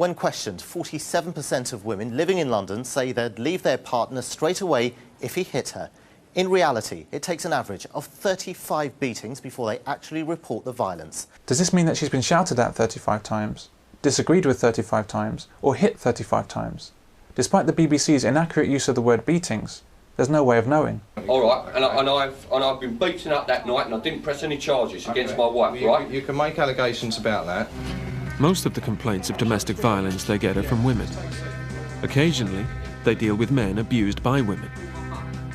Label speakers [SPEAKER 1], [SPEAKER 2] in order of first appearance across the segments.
[SPEAKER 1] When questioned, 47% of women living in London say they'd leave their partner straight away if he hit her. In reality, it takes an average of 35 beatings before they actually report the violence.
[SPEAKER 2] Does this mean that she's been shouted at 35 times, disagreed with 35 times, or hit 35 times? Despite the BBC's inaccurate use of the word beatings, there's no way of knowing.
[SPEAKER 3] All right, and I've been beaten up that night and I didn't press any charges against my wife, right?
[SPEAKER 4] You can make allegations about that.
[SPEAKER 5] Most of the complaints of domestic violence they get are from women. Occasionally, they deal with men abused by women.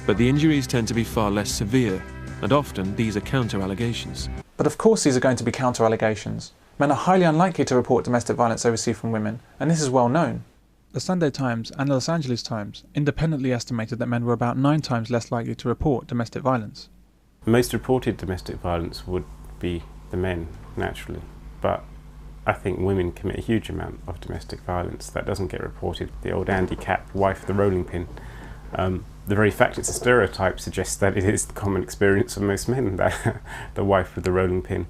[SPEAKER 5] But the injuries tend to be far less severe, and often these are counter-allegations.
[SPEAKER 2] But of course these are going to be counter-allegations. Men are highly unlikely to report domestic violence they receive from women, and this is well known. The Sunday Times and the Los Angeles Times independently estimated that men were about 9 times less likely to report domestic violence.
[SPEAKER 6] Most reported domestic violence would be the men, naturally, but I think women commit a huge amount of domestic violence that doesn't get reported. The old Andy Capp, wife of the rolling pin. The very fact it's a stereotype suggests that it is the common experience of most men, that the wife with the rolling pin,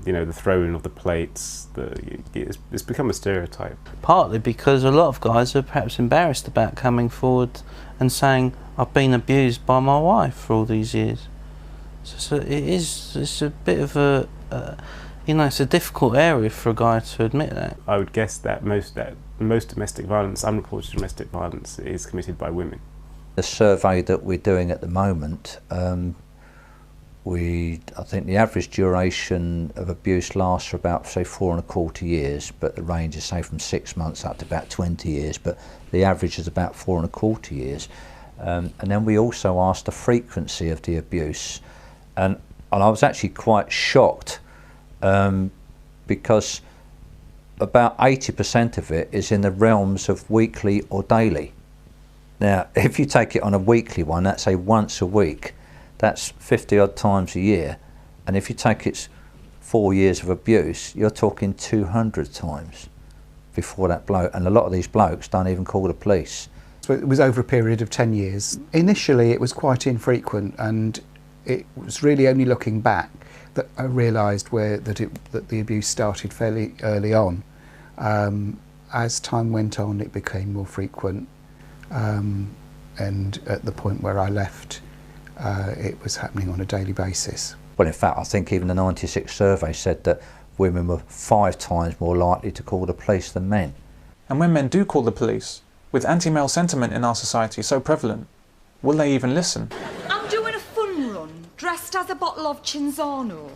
[SPEAKER 6] you know, the throwing of the plates, it's become a stereotype.
[SPEAKER 7] Partly because a lot of guys are perhaps embarrassed about coming forward and saying, I've been abused by my wife for all these years. So it's a bit of a, you know, it's a difficult area for a guy to admit that.
[SPEAKER 6] I would guess that most domestic violence, unreported domestic violence, is committed by women.
[SPEAKER 8] The survey that we're doing at the moment, I think the average duration of abuse lasts for about, say, 4¼ years, but the range is, say, from 6 months up to about 20 years, but the average is about 4¼ years. And then we also asked the frequency of the abuse, and I was actually quite shocked because about 80% of it is in the realms of weekly or daily. Now, if you take it on a weekly one, that's say once a week, that's 50 odd times a year. And if you take its 4 years of abuse, you're talking 200 times before that bloke. And a lot of these blokes don't even call the police.
[SPEAKER 9] So it was over a period of 10 years. Initially, it was quite infrequent, and it was really only looking back that I realised that the abuse started fairly early on. As time went on, it became more frequent. And at the point where I left, it was happening on a daily basis.
[SPEAKER 8] Well, in fact, I think even the '96 survey said that women were 5 times more likely to call the police than men.
[SPEAKER 2] And when men do call the police, with anti-male sentiment in our society so prevalent, will they even listen?
[SPEAKER 10] I'm doing a fun run, dressed as a bottle of Cinzano.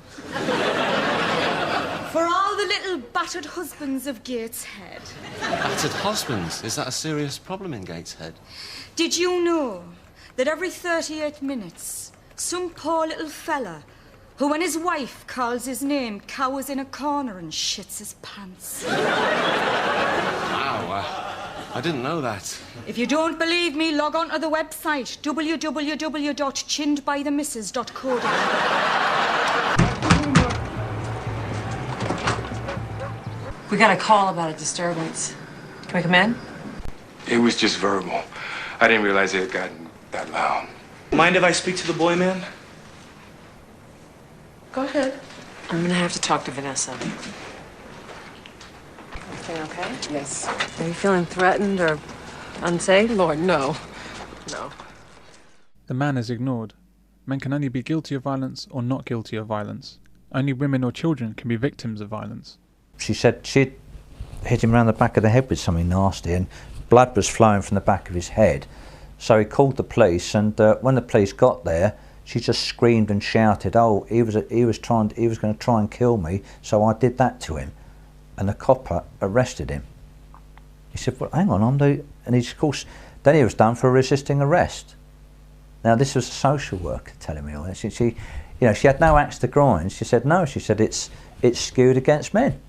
[SPEAKER 10] For all the little battered husbands of Gateshead.
[SPEAKER 11] Battered husbands? Is that a serious problem in Gateshead?
[SPEAKER 10] Did you know that every 38 minutes, some poor little fella who, when his wife calls his name, cowers in a corner and shits his pants?
[SPEAKER 11] Wow, I didn't know that.
[SPEAKER 10] If you don't believe me, log on to the website www.chinnedbythemissus.co.uk.
[SPEAKER 12] We got a call about a disturbance. Can we come in?
[SPEAKER 13] It was just verbal. I didn't realize it had gotten that loud.
[SPEAKER 14] Mind if I speak to the boy man?
[SPEAKER 12] Go ahead. I'm gonna have to talk to Vanessa. Everything okay?
[SPEAKER 14] Yes.
[SPEAKER 12] Are you feeling threatened or unsafe?
[SPEAKER 14] Lord, no. No.
[SPEAKER 2] The man is ignored. Men can only be guilty of violence or not guilty of violence. Only women or children can be victims of violence.
[SPEAKER 8] She said she'd hit him around the back of the head with something nasty, and blood was flowing from the back of his head. So he called the police, and when the police got there, she just screamed and shouted, "Oh, he was going to try and kill me, so I did that to him." And the copper arrested him. He said, "Well, hang on, and he's, of course, then he was done for resisting arrest." Now, this was a social worker telling me all this. She, you know, she had no axe to grind. She said, no. She said it's skewed against men.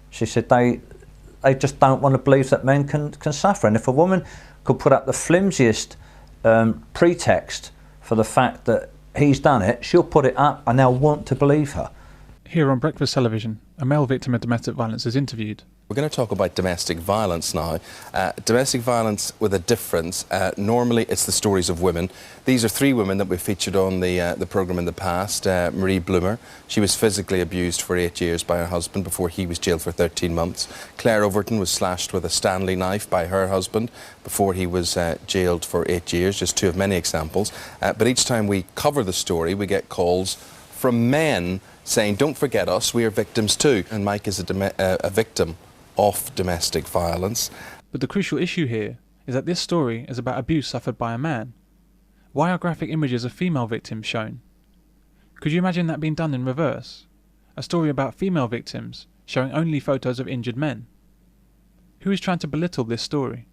[SPEAKER 8] She said they just don't want to believe that men can suffer. And if a woman could put up the flimsiest pretext for the fact that he's done it, she'll put it up and they'll want to believe her.
[SPEAKER 2] Here on Breakfast Television, a male victim of domestic violence is interviewed.
[SPEAKER 15] We're going to talk about domestic violence now. Domestic violence with a difference. Normally it's the stories of women. These are 3 women that we've featured on the programme in the past. Marie Bloomer, she was physically abused for 8 years by her husband before he was jailed for 13 months. Claire Overton was slashed with a Stanley knife by her husband before he was jailed for 8 years, just 2 of many examples. But each time we cover the story, we get calls from men saying, don't forget us, we are victims too. And Mike is a victim of domestic violence.
[SPEAKER 2] But the crucial issue here is that this story is about abuse suffered by a man. Why are graphic images of female victims shown? Could you imagine that being done in reverse? A story about female victims showing only photos of injured men? Who is trying to belittle this story?